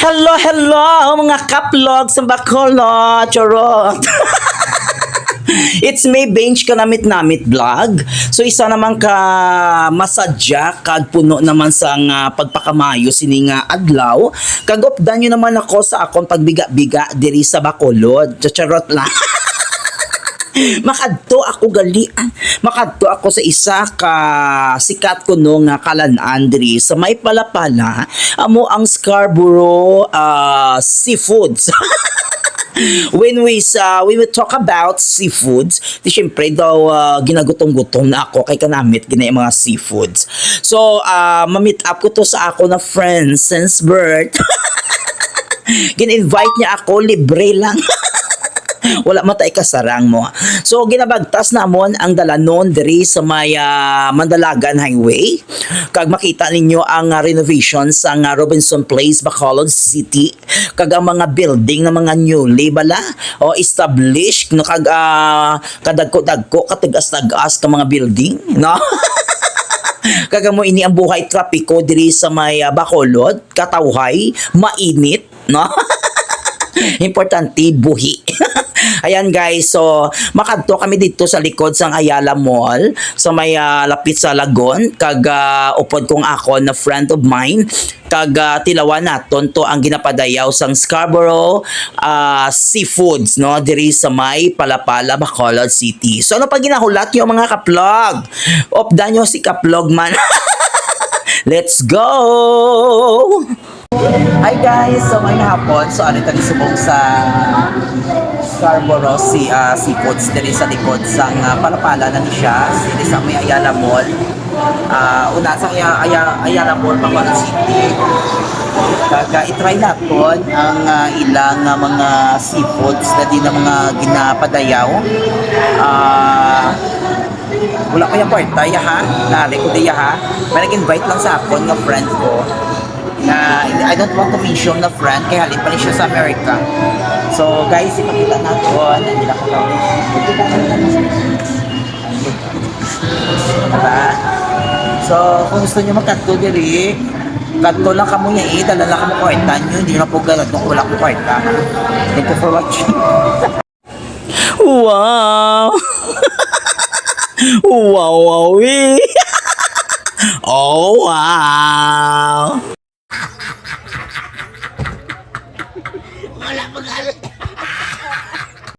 Hello, hello mga kaplog sa Bacolod, charot. It's me, Bench Kanamit-Namit Vlog. So isa naman ka masadya kag puno naman sa nga pagpakamayo sini nga adlaw. Kagopdan nyo naman ako sa akong pagbiga-biga diri sa Bacolod. Charot lang. Makadto ako makadto ako sa isa ka sikat ko no nga kalan-an diri sa may palapala amo ang Scarborough Seafoods. When we talk about seafoods, di syempre daw ginagutom-gutom na ako kay kanamit gina mga seafoods. So ma-meet up ko to sa ako na friend since birth. Gin-invite niya ako, libre lang. Wala matay kasarang mo. So ginabagtas namon ang dalanon diri sa may Mandalagan Highway. Kag makita ninyo ang renovation sa Robinson Place, Bacolod City. Kag ang mga building na mga newly bala o established no kag kadagko-dagko katigas-tagas ka mga building, no? Kag mo ini ang buhay trapiko diri sa may Bacolod, katawhay, mainit, no? Importante buhi. Ayan guys, so makadto kami dito sa likod sang Ayala Mall sa may lapit sa Lagon kag upod kong ako na friend of mine kag tilawan naton to ang ginapadayaw sang Scarborough Seafoods no diri sa may Palapala, Bacolod City. So ano pa ginahulat yung mga kaplog? Opdan nyo si kaplog man. Let's go! Hi guys! So ngayong hapon, so ano tayo subong sa Scarborough Seafoods diri sa likod sang Palapala na siya diri sa may Ayala Mall. Una sa Ayala Mall, Bacolod City. Kaya itry naton ang ilang mga seafoods na di na mga ginapadayaw. Wala ko yung kwarta, ha? Nari ko diya, ha? May nag-invite lang sa akon ng friend ko na I don't want to mention na friend kaya halin pa rin siya sa America. So guys, ipakita natin hindi na ko diba? So kung gusto nyo magkanto diri kanto lang kamo niya dala lang kamo kwarta nyo, hindi na po galad kung wala ko kwarta. Thank you for watching. Wow! Wow, wow, oh wow!